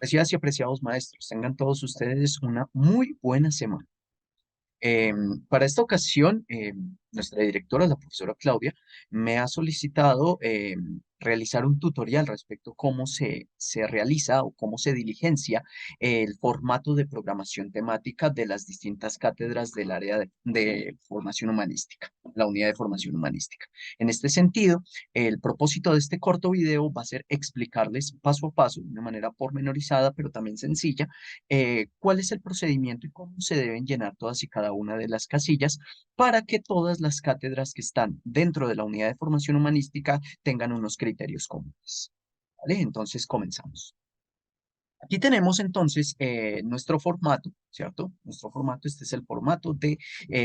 Apreciadas y apreciados maestros, tengan todos ustedes una muy buena semana. Para esta ocasión, nuestra directora, la profesora Claudia, me ha solicitado realizar un tutorial respecto a cómo se realiza o cómo se diligencia el formato de programación temática de las distintas cátedras del área de formación humanística, la unidad de formación humanística. En este sentido, el propósito de este corto video va a ser explicarles paso a paso, de una manera pormenorizada, pero también sencilla, cuál es el procedimiento y cómo se deben llenar todas y cada una de las casillas para que todas las cátedras que están dentro de la unidad de formación humanística tengan unos criterios comunes. ¿Vale? Entonces comenzamos. Aquí tenemos entonces nuestro formato, ¿cierto? Nuestro formato, este es el formato de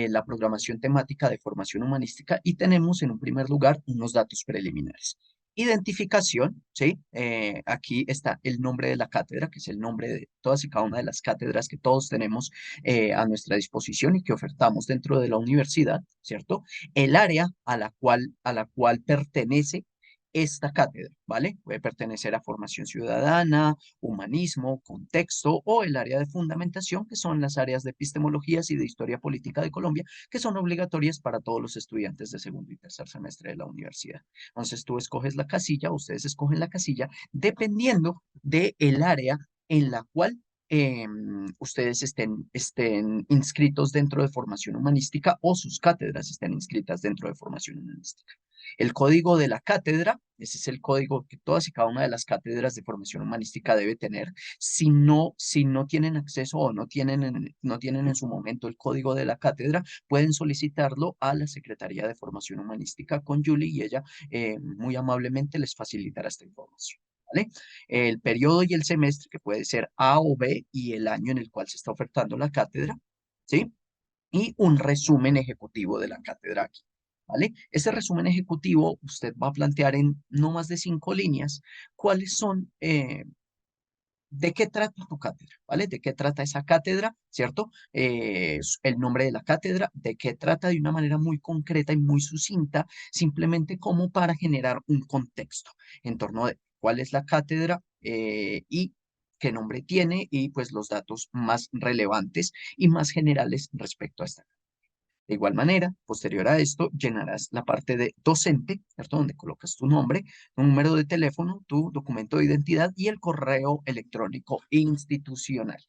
la programación temática de formación humanística y tenemos en un primer lugar unos datos preliminares. Identificación, ¿sí? Aquí está el nombre de la cátedra, que es el nombre de todas y cada una de las cátedras que todos tenemos a nuestra disposición y que ofertamos dentro de la universidad, ¿cierto? El área a la cual pertenece esta cátedra, ¿vale? Puede pertenecer a formación ciudadana, humanismo, contexto o el área de fundamentación, que son las áreas de epistemologías y de historia política de Colombia, que son obligatorias para todos los estudiantes de segundo y tercer semestre de la universidad. Entonces tú escoges la casilla, ustedes escogen la casilla, dependiendo del área en la cual ustedes estén inscritos dentro de formación humanística o sus cátedras estén inscritas dentro de formación humanística. El código de la cátedra, ese es el código que todas y cada una de las cátedras de formación humanística debe tener. Si no tienen acceso o no tienen en su momento el código de la cátedra, pueden solicitarlo a la Secretaría de Formación Humanística con Julie y ella muy amablemente les facilitará esta información. ¿Vale? El periodo y el semestre, que puede ser A o B, y el año en el cual se está ofertando la cátedra, ¿sí? Y un resumen ejecutivo de la cátedra aquí, ¿vale? Ese resumen ejecutivo usted va a plantear en no más de 5 líneas cuáles son, de qué trata tu cátedra, ¿vale? De qué trata esa cátedra, ¿cierto? El nombre de la cátedra, de qué trata de una manera muy concreta y muy sucinta, simplemente como para generar un contexto en torno de cuál es la cátedra y qué nombre tiene y pues los datos más relevantes y más generales respecto a esta. De igual manera, posterior a esto, llenarás la parte de docente, ¿cierto? Donde colocas tu nombre, tu número de teléfono, tu documento de identidad y el correo electrónico institucional.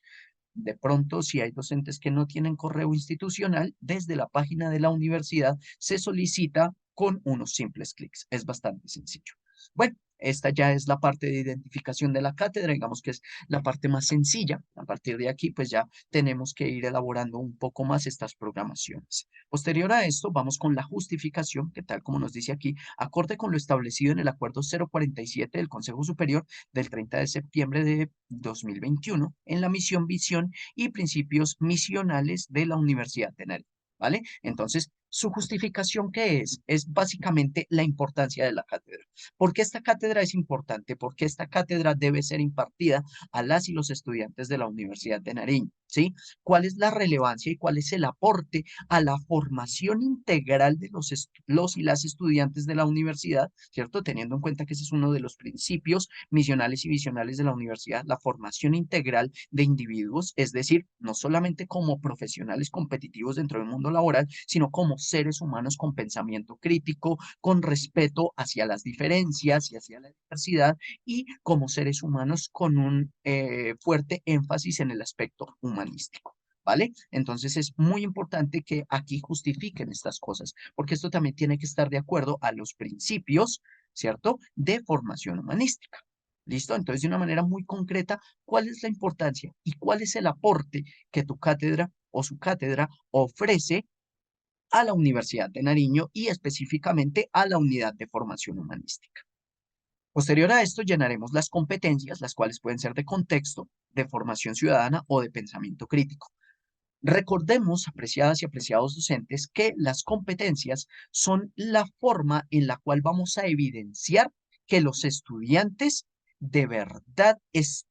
De pronto, si hay docentes que no tienen correo institucional, desde la página de la universidad se solicita con unos simples clics. Es bastante sencillo. Bueno, esta ya es la parte de identificación de la cátedra, digamos que es la parte más sencilla. A partir de aquí, pues ya tenemos que ir elaborando un poco más estas programaciones. Posterior a esto, vamos con la justificación, que tal como nos dice aquí, acorde con lo establecido en el Acuerdo 047 del Consejo Superior del 30 de septiembre de 2021 en la misión, visión y principios misionales de la Universidad de Nariño, ¿vale? Entonces, ¿su justificación qué es? Es básicamente la importancia de la cátedra. ¿Por qué esta cátedra es importante? Porque esta cátedra debe ser impartida a las y los estudiantes de la Universidad de Nariño, ¿sí? ¿Cuál es la relevancia y cuál es el aporte a la formación integral de los y las estudiantes de la universidad, ¿cierto? Teniendo en cuenta que ese es uno de los principios misionales y visionales de la universidad, la formación integral de individuos, es decir, no solamente como profesionales competitivos dentro del mundo laboral, sino como seres humanos con pensamiento crítico, con respeto hacia las diferencias y hacia la diversidad, y como seres humanos con un fuerte énfasis en el aspecto humanístico. ¿Vale? Entonces es muy importante que aquí justifiquen estas cosas, porque esto también tiene que estar de acuerdo a los principios, ¿cierto?, de formación humanística. ¿Listo? Entonces, de una manera muy concreta, ¿cuál es la importancia y cuál es el aporte que tu cátedra o su cátedra ofrece a la Universidad de Nariño y específicamente a la unidad de formación humanística? Posterior a esto, llenaremos las competencias, las cuales pueden ser de contexto, de formación ciudadana o de pensamiento crítico. Recordemos, apreciadas y apreciados docentes, que las competencias son la forma en la cual vamos a evidenciar que los estudiantes de verdad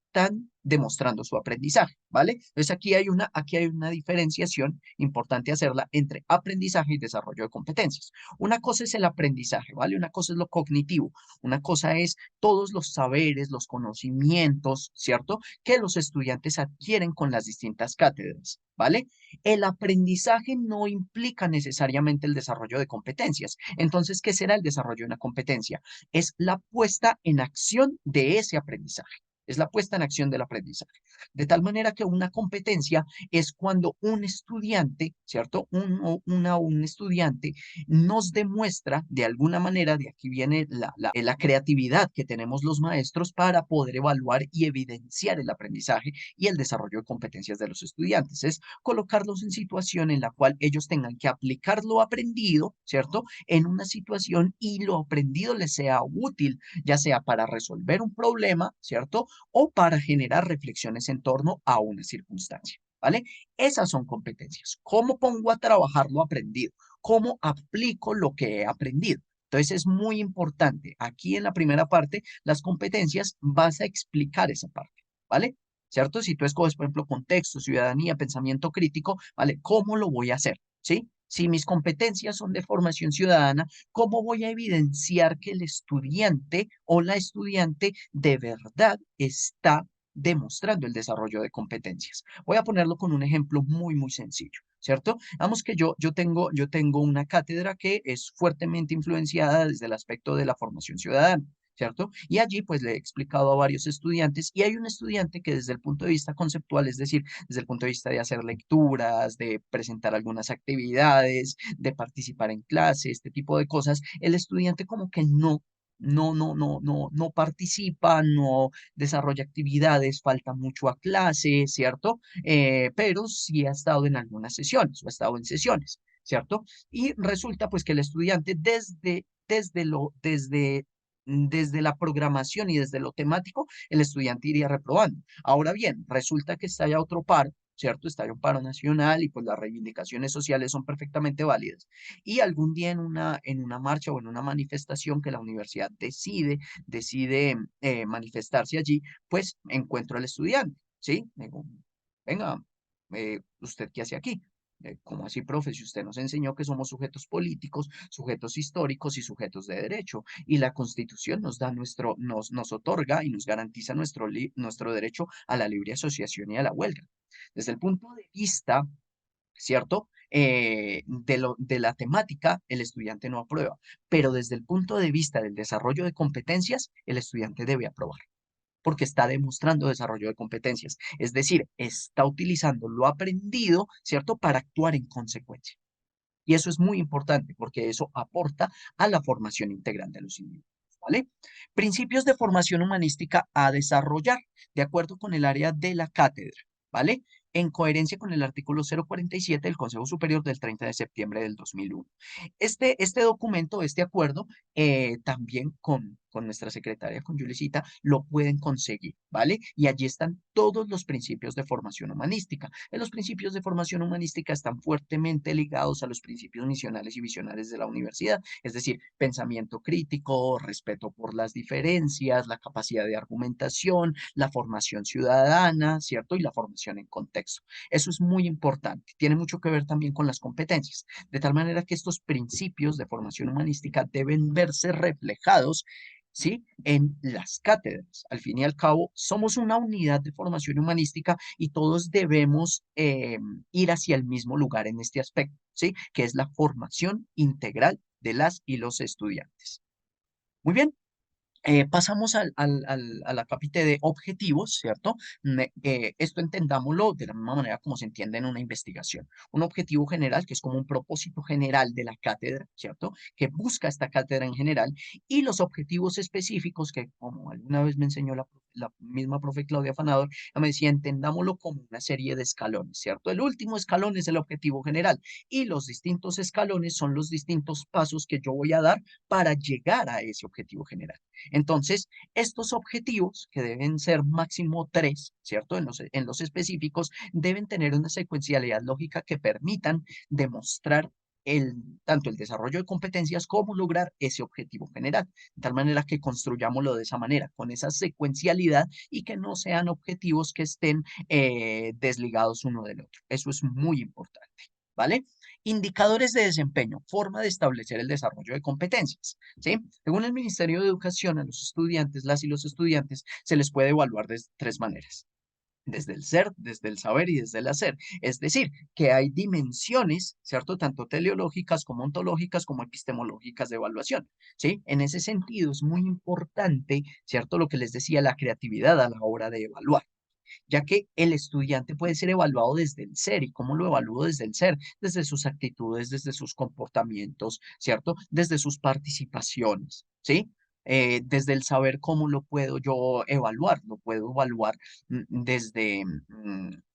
están demostrando su aprendizaje, ¿vale? Entonces aquí hay una diferenciación importante hacerla entre aprendizaje y desarrollo de competencias. Una cosa es el aprendizaje, ¿vale? Una cosa es lo cognitivo, una cosa es todos los saberes, los conocimientos, ¿cierto? Que los estudiantes adquieren con las distintas cátedras, ¿vale? El aprendizaje no implica necesariamente el desarrollo de competencias. Entonces, ¿qué será el desarrollo de una competencia? Es la puesta en acción de ese aprendizaje. Es la puesta en acción del aprendizaje. De tal manera que una competencia es cuando un estudiante, ¿cierto? Un estudiante nos demuestra de alguna manera, de aquí viene la creatividad que tenemos los maestros para poder evaluar y evidenciar el aprendizaje y el desarrollo de competencias de los estudiantes. Es colocarlos en situación en la cual ellos tengan que aplicar lo aprendido, ¿cierto? En una situación y lo aprendido les sea útil, ya sea para resolver un problema, ¿cierto? O para generar reflexiones en torno a una circunstancia, ¿vale? Esas son competencias. ¿Cómo pongo a trabajar lo aprendido? ¿Cómo aplico lo que he aprendido? Entonces es muy importante. Aquí en la primera parte, las competencias, vas a explicar esa parte, ¿vale? ¿Cierto? Si tú escoges, por ejemplo, contexto, ciudadanía, pensamiento crítico, ¿vale? ¿Cómo lo voy a hacer? ¿Sí? Si mis competencias son de formación ciudadana, ¿cómo voy a evidenciar que el estudiante o la estudiante de verdad está demostrando el desarrollo de competencias? Voy a ponerlo con un ejemplo muy sencillo, ¿cierto? Vamos que yo tengo una cátedra que es fuertemente influenciada desde el aspecto de la formación ciudadana. ¿Cierto? Y allí pues le he explicado a varios estudiantes y hay un estudiante que desde el punto de vista conceptual, es decir, desde el punto de vista de hacer lecturas, de presentar algunas actividades, de participar en clase, este tipo de cosas, el estudiante como que no participa, no desarrolla actividades, falta mucho a clase, ¿cierto? Pero sí ha estado en algunas sesiones o ha estado en sesiones, ¿cierto? Y resulta pues que el estudiante desde la programación y desde lo temático, el estudiante iría reprobando. Ahora bien, resulta que está ya otro paro, ¿cierto? Está ya un paro nacional y pues las reivindicaciones sociales son perfectamente válidas. Y algún día en una marcha o en una manifestación que la universidad decide manifestarse allí, pues encuentro al estudiante, ¿sí? Digo, venga, ¿usted qué hace aquí? ¿Cómo así, profe? Si usted nos enseñó que somos sujetos políticos, sujetos históricos y sujetos de derecho, y la Constitución nos otorga y nos garantiza nuestro derecho a la libre asociación y a la huelga. Desde el punto de vista, ¿cierto? De la temática, el estudiante no aprueba, pero desde el punto de vista del desarrollo de competencias, el estudiante debe aprobar porque está demostrando desarrollo de competencias. Es decir, está utilizando lo aprendido, ¿cierto?, para actuar en consecuencia. Y eso es muy importante porque eso aporta a la formación integral de los individuos. ¿Vale? Principios de formación humanística a desarrollar de acuerdo con el área de la cátedra, ¿vale? En coherencia con el artículo 047 del Consejo Superior del 30 de septiembre del 2001. Este documento, este acuerdo, también con nuestra secretaria, con Julicita, lo pueden conseguir, ¿vale? Y allí están todos los principios de formación humanística. Los principios de formación humanística están fuertemente ligados a los principios misionales y visionales de la universidad, es decir, pensamiento crítico, respeto por las diferencias, la capacidad de argumentación, la formación ciudadana, ¿cierto? Y la formación en contexto. Eso es muy importante. Tiene mucho que ver también con las competencias, de tal manera que estos principios de formación humanística deben verse reflejados, ¿sí? En las cátedras. Al fin y al cabo, somos una unidad de formación humanística y todos debemos ir hacia el mismo lugar en este aspecto, ¿sí? Que es la formación integral de las y los estudiantes. Muy bien. Pasamos a la capite de objetivos, ¿cierto? Esto entendámoslo de la misma manera como se entiende en una investigación. Un objetivo general, que es como un propósito general de la cátedra, ¿cierto? Que busca esta cátedra en general, y los objetivos específicos, que como alguna vez me enseñó la misma profe Claudia Fanador, ella me decía, entendámoslo como una serie de escalones, ¿cierto? El último escalón es el objetivo general, y los distintos escalones son los distintos pasos que yo voy a dar para llegar a ese objetivo general. Entonces, estos objetivos, que deben ser máximo tres, ¿cierto? En los específicos, deben tener una secuencialidad lógica que permitan demostrar tanto el desarrollo de competencias como lograr ese objetivo general. De tal manera que construyámoslo de esa manera, con esa secuencialidad y que no sean objetivos que estén desligados uno del otro. Eso es muy importante. ¿Vale? Indicadores de desempeño, forma de establecer el desarrollo de competencias, ¿sí? Según el Ministerio de Educación, a los estudiantes, las y los estudiantes, se les puede evaluar de tres maneras: desde el ser, desde el saber y desde el hacer. Es decir, que hay dimensiones, ¿cierto? Tanto teleológicas como ontológicas como epistemológicas de evaluación, ¿sí? En ese sentido es muy importante, ¿cierto? Lo que les decía, la creatividad a la hora de evaluar, ya que el estudiante puede ser evaluado desde el ser. ¿Y cómo lo evalúo desde el ser? Desde sus actitudes, desde sus comportamientos, ¿cierto? Desde sus participaciones, ¿sí? Desde el saber, cómo lo puedo yo evaluar. Lo puedo evaluar desde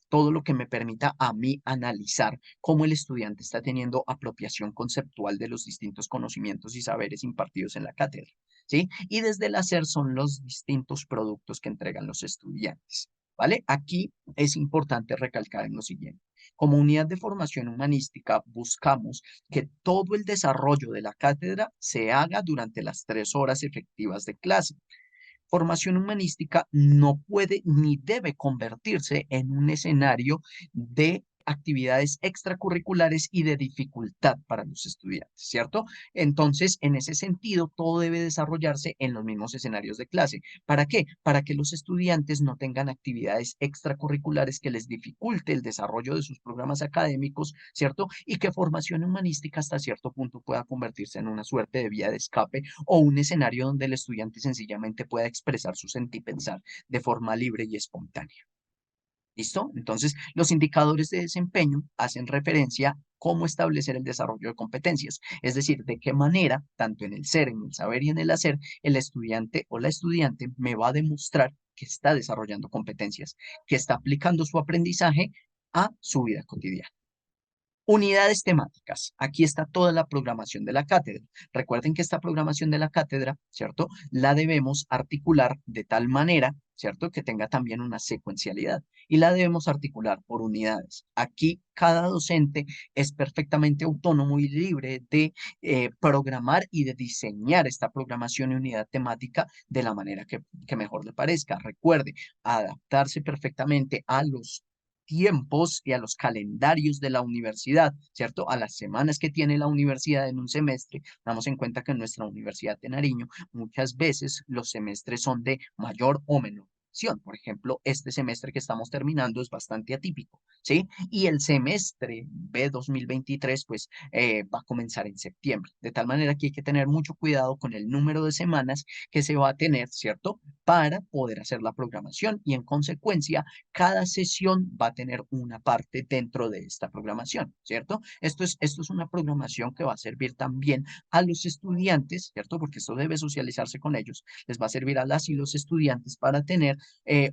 todo lo que me permita a mí analizar cómo el estudiante está teniendo apropiación conceptual de los distintos conocimientos y saberes impartidos en la cátedra, ¿sí? Y desde el hacer son los distintos productos que entregan los estudiantes. ¿Vale? Aquí es importante recalcar en lo siguiente. Como unidad de formación humanística, buscamos que todo el desarrollo de la cátedra se haga durante las 3 horas efectivas de clase. Formación humanística no puede ni debe convertirse en un escenario de actividades extracurriculares y de dificultad para los estudiantes, ¿cierto? Entonces, en ese sentido, todo debe desarrollarse en los mismos escenarios de clase. ¿Para qué? Para que los estudiantes no tengan actividades extracurriculares que les dificulte el desarrollo de sus programas académicos, ¿cierto? Y que formación humanística hasta cierto punto pueda convertirse en una suerte de vía de escape o un escenario donde el estudiante sencillamente pueda expresar su sentir y pensar de forma libre y espontánea. ¿Listo? Entonces, los indicadores de desempeño hacen referencia a cómo establecer el desarrollo de competencias, es decir, de qué manera, tanto en el ser, en el saber y en el hacer, el estudiante o la estudiante me va a demostrar que está desarrollando competencias, que está aplicando su aprendizaje a su vida cotidiana. Unidades temáticas. Aquí está toda la programación de la cátedra. Recuerden que esta programación de la cátedra, ¿cierto? La debemos articular de tal manera, ¿cierto? Que tenga también una secuencialidad y la debemos articular por unidades. Aquí cada docente es perfectamente autónomo y libre de programar y de diseñar esta programación y unidad temática de la manera que mejor le parezca. Recuerde, adaptarse perfectamente a los tiempos y a los calendarios de la universidad, ¿cierto? A las semanas que tiene la universidad en un semestre. Damos en cuenta que en nuestra Universidad de Nariño muchas veces los semestres son de mayor o menor duración. Por ejemplo, este semestre que estamos terminando es bastante atípico, ¿sí? Y el semestre B 2023, pues, va a comenzar en septiembre. De tal manera que hay que tener mucho cuidado con el número de semanas que se va a tener, ¿cierto? Para poder hacer la programación y en consecuencia cada sesión va a tener una parte dentro de esta programación, ¿cierto? Esto es una programación que va a servir también a los estudiantes, ¿cierto? Porque esto debe socializarse con ellos. Les va a servir a las y los estudiantes para tener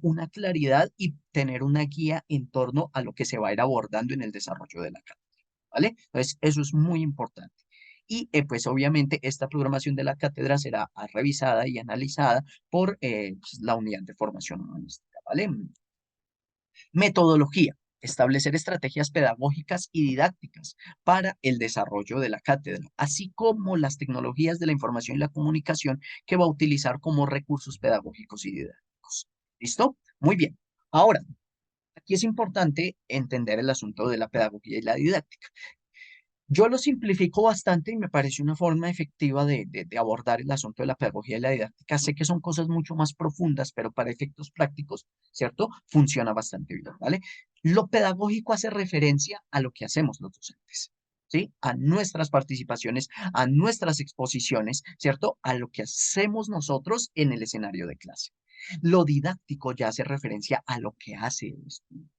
una claridad y tener una guía en torno a lo que se va a ir abordando en el desarrollo de la cátedra, ¿vale? Entonces, eso es muy importante. Y pues obviamente esta programación de la cátedra será revisada y analizada por pues, la unidad de formación humanística, ¿vale? Metodología. Establecer estrategias pedagógicas y didácticas para el desarrollo de la cátedra, así como las tecnologías de la información y la comunicación que va a utilizar como recursos pedagógicos y didácticos. ¿Listo? Muy bien. Ahora, aquí es importante entender el asunto de la pedagogía y la didáctica. Yo lo simplifico bastante y me parece una forma efectiva de abordar el asunto de la pedagogía y la didáctica. Sé que son cosas mucho más profundas, pero para efectos prácticos, ¿cierto? Funciona bastante bien, ¿vale? Lo pedagógico hace referencia a lo que hacemos los docentes, ¿sí? A nuestras participaciones, a nuestras exposiciones, ¿cierto? A lo que hacemos nosotros en el escenario de clase. Lo didáctico ya hace referencia a lo que hace el estudiante.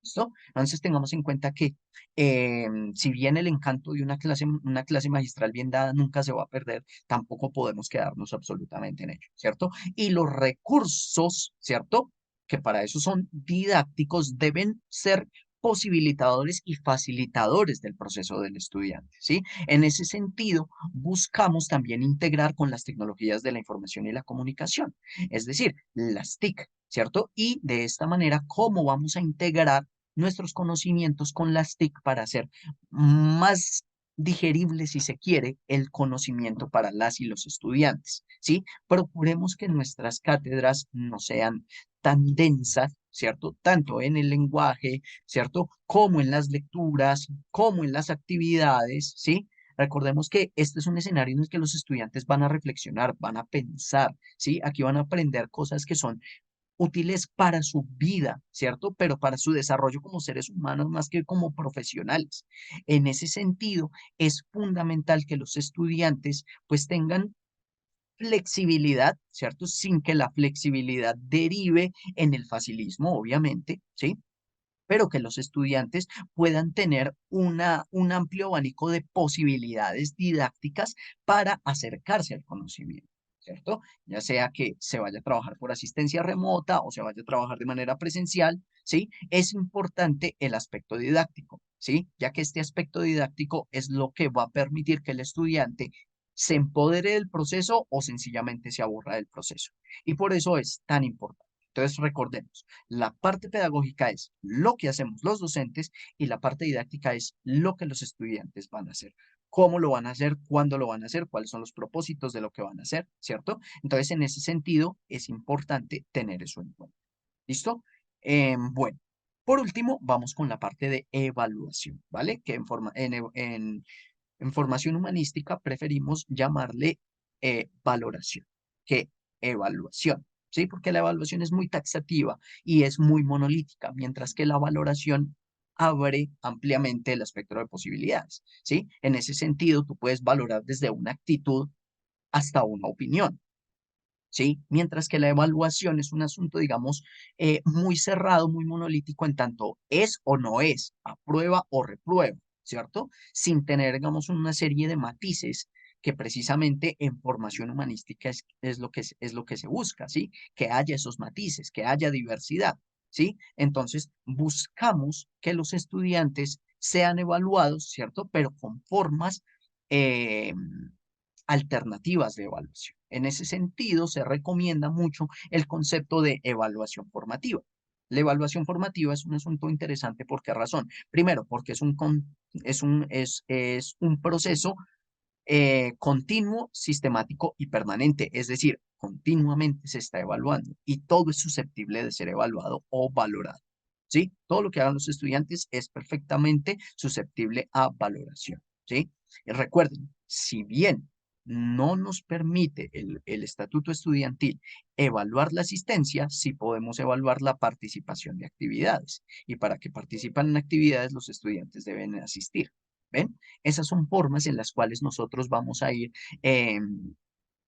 ¿Listo? Entonces tengamos en cuenta que si bien el encanto de una clase magistral bien dada nunca se va a perder, tampoco podemos quedarnos absolutamente en ello, ¿cierto? Y los recursos, ¿cierto? Que para eso son didácticos, deben ser posibilitadores y facilitadores del proceso del estudiante, ¿sí? En ese sentido, buscamos también integrar con las tecnologías de la información y la comunicación, es decir, las TIC, ¿cierto? Y de esta manera, ¿cómo vamos a integrar nuestros conocimientos con las TIC para hacer más digerible, si se quiere, el conocimiento para las y los estudiantes, ¿sí? Procuremos que nuestras cátedras no sean tan densas, ¿cierto? Tanto en el lenguaje, ¿cierto? Como en las lecturas, como en las actividades, ¿sí? Recordemos que este es un escenario en el que los estudiantes van a reflexionar, van a pensar, ¿sí? Aquí van a aprender cosas que son útiles para su vida, ¿cierto? Pero para su desarrollo como seres humanos más que como profesionales. En ese sentido, es fundamental que los estudiantes pues tengan flexibilidad, ¿cierto? Sin que la flexibilidad derive en el facilismo, obviamente, ¿sí? Pero que los estudiantes puedan tener un amplio abanico de posibilidades didácticas para acercarse al conocimiento, ¿cierto? Ya sea que se vaya a trabajar por asistencia remota o se vaya a trabajar de manera presencial, ¿sí? Es importante el aspecto didáctico, ¿sí? Ya que este aspecto didáctico es lo que va a permitir que el estudiante se empodere del proceso o sencillamente se aburra del proceso. Y por eso es tan importante. Entonces, recordemos, la parte pedagógica es lo que hacemos los docentes y la parte didáctica es lo que los estudiantes van a hacer. ¿Cómo lo van a hacer? ¿Cuándo lo van a hacer? ¿Cuáles son los propósitos de lo que van a hacer? ¿Cierto? Entonces, en ese sentido, es importante tener eso en cuenta. ¿Listo? Bueno, por último, vamos con la parte de evaluación, ¿vale? Que en formación humanística preferimos llamarle valoración que evaluación, ¿sí? Porque la evaluación es muy taxativa y es muy monolítica, mientras que la valoración abre ampliamente el espectro de posibilidades, ¿sí? En ese sentido, tú puedes valorar desde una actitud hasta una opinión. ¿Sí? Mientras que la evaluación es un asunto, digamos, muy cerrado, muy monolítico en tanto es o no es, aprueba o reprueba, ¿cierto? Sin tener, digamos, una serie de matices que precisamente en formación humanística es lo que se busca, ¿sí? Que haya esos matices, que haya diversidad, ¿sí? Entonces, buscamos que los estudiantes sean evaluados, ¿cierto? Pero con formas eh, alternativas de evaluación. En ese sentido, se recomienda mucho el concepto de evaluación formativa. La evaluación formativa es un asunto interesante. ¿Por qué razón? Primero, porque es un proceso continuo, sistemático y permanente. Es decir, continuamente se está evaluando y todo es susceptible de ser evaluado o valorado. ¿Sí? Todo lo que hagan los estudiantes es perfectamente susceptible a valoración. ¿Sí? Y recuerden, si bien no nos permite el estatuto estudiantil evaluar la asistencia, sí podemos evaluar la participación de actividades. Y para que participen en actividades, los estudiantes deben asistir. ¿Ven? Esas son formas en las cuales nosotros vamos a ir,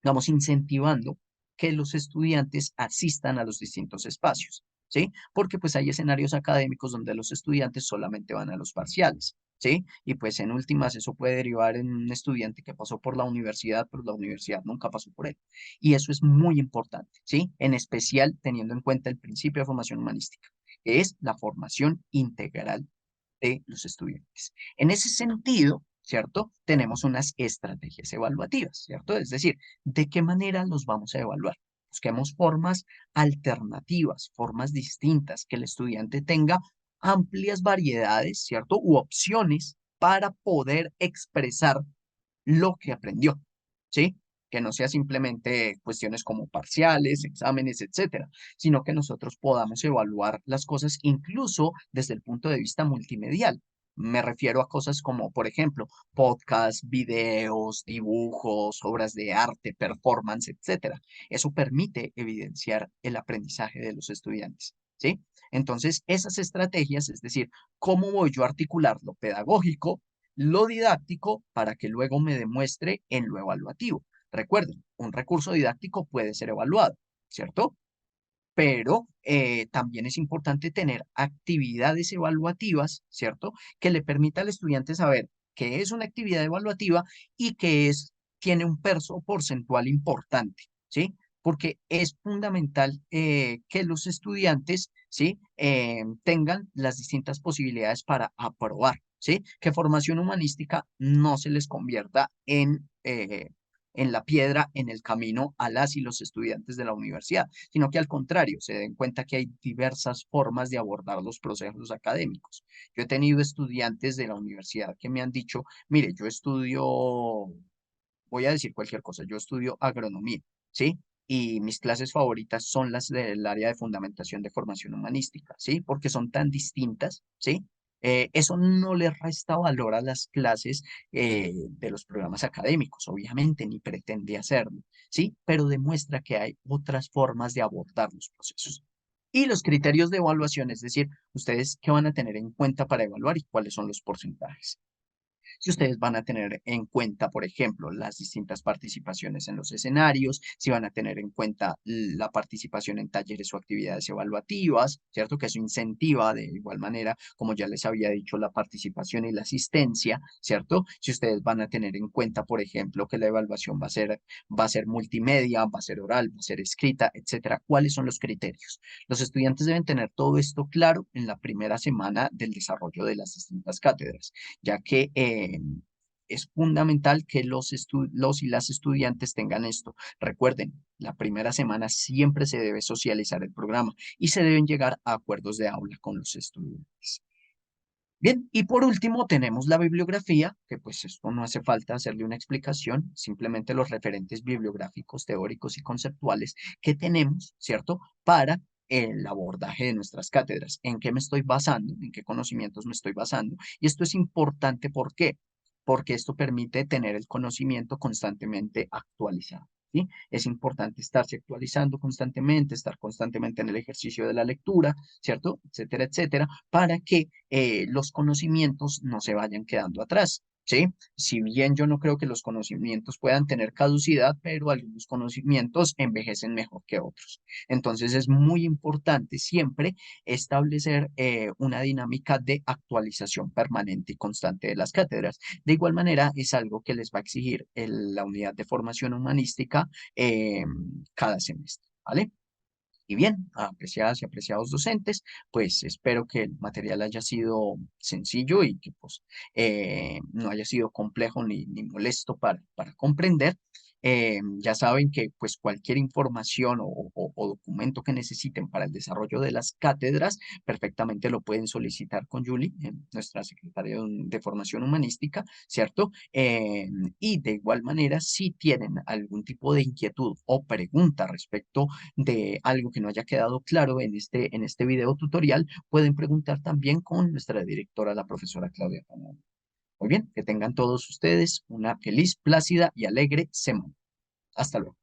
vamos incentivando que los estudiantes asistan a los distintos espacios, ¿sí? Porque pues hay escenarios académicos donde los estudiantes solamente van a los parciales, ¿sí? Y pues en últimas eso puede derivar en un estudiante que pasó por la universidad, pero la universidad nunca pasó por él. Y eso es muy importante, ¿sí? En especial teniendo en cuenta el principio de formación humanística, que es la formación integral de los estudiantes. En ese sentido, ¿cierto? Tenemos unas estrategias evaluativas, ¿cierto? Es decir, ¿de qué manera los vamos a evaluar? Busquemos formas alternativas, formas distintas, que el estudiante tenga amplias variedades, ¿cierto? U opciones para poder expresar lo que aprendió, ¿sí? Que no sea simplemente cuestiones como parciales, exámenes, etcétera, sino que nosotros podamos evaluar las cosas incluso desde el punto de vista multimedial. Me refiero a cosas como, por ejemplo, podcasts, videos, dibujos, obras de arte, performance, etcétera. Eso permite evidenciar el aprendizaje de los estudiantes, ¿sí? Entonces, esas estrategias, es decir, cómo voy yo a articular lo pedagógico, lo didáctico para que luego me demuestre en lo evaluativo. Recuerden, un recurso didáctico puede ser evaluado, ¿cierto? Pero también es importante tener actividades evaluativas, ¿cierto? Que le permita al estudiante saber qué es una actividad evaluativa y tiene un peso porcentual importante, ¿sí? Porque es fundamental que los estudiantes, ¿sí? Tengan las distintas posibilidades para aprobar, ¿sí? Que formación humanística no se les convierta en en la piedra en el camino a las y los estudiantes de la universidad, sino que al contrario, se den cuenta que hay diversas formas de abordar los procesos académicos. Yo he tenido estudiantes de la universidad que me han dicho, mire, yo estudio, voy a decir cualquier cosa, yo estudio agronomía, ¿sí? Y mis clases favoritas son las del área de fundamentación de formación humanística, ¿sí? Porque son tan distintas, ¿sí? Eso no le resta valor a las clases de los programas académicos, obviamente, ni pretende hacerlo, ¿sí? Pero demuestra que hay otras formas de abordar los procesos. Y los criterios de evaluación, es decir, ustedes qué van a tener en cuenta para evaluar y cuáles son los porcentajes. Si ustedes van a tener en cuenta, por ejemplo, las distintas participaciones en los escenarios, si van a tener en cuenta la participación en talleres o actividades evaluativas, ¿cierto? Que eso incentiva de igual manera, como ya les había dicho, la participación y la asistencia, ¿cierto? Si ustedes van a tener en cuenta, por ejemplo, que la evaluación va a ser multimedia, va a ser oral, va a ser escrita, etcétera. ¿Cuáles son los criterios? Los estudiantes deben tener todo esto claro en la primera semana del desarrollo de las distintas cátedras, ya que es fundamental que los y las estudiantes tengan esto. Recuerden, la primera semana siempre se debe socializar el programa y se deben llegar a acuerdos de aula con los estudiantes. Bien, y por último tenemos la bibliografía, que pues esto no hace falta hacerle una explicación, simplemente los referentes bibliográficos, teóricos y conceptuales que tenemos, ¿cierto? Para el abordaje de nuestras cátedras. ¿En qué me estoy basando? ¿En qué conocimientos me estoy basando? Y esto es importante, ¿por qué? Porque esto permite tener el conocimiento constantemente actualizado. ¿Sí? Es importante estarse actualizando constantemente, estar constantemente en el ejercicio de la lectura, ¿cierto? Etcétera, etcétera, para que los conocimientos no se vayan quedando atrás. ¿Sí? Si bien yo no creo que los conocimientos puedan tener caducidad, pero algunos conocimientos envejecen mejor que otros. Entonces es muy importante siempre establecer una dinámica de actualización permanente y constante de las cátedras. De igual manera, es algo que les va a exigir la unidad de formación humanística eh, cada semestre. ¿Vale? Y bien, apreciadas y apreciados docentes, pues espero que el material haya sido sencillo y que pues no haya sido complejo ni molesto para comprender. Ya saben que pues cualquier información o documento que necesiten para el desarrollo de las cátedras, perfectamente lo pueden solicitar con Julie, nuestra secretaria de Formación Humanística, ¿cierto? Y de igual manera, si tienen algún tipo de inquietud o pregunta respecto de algo que no haya quedado claro en este video tutorial, pueden preguntar también con nuestra directora, la profesora Claudia Panón. Muy bien, que tengan todos ustedes una feliz, plácida y alegre semana. Hasta luego.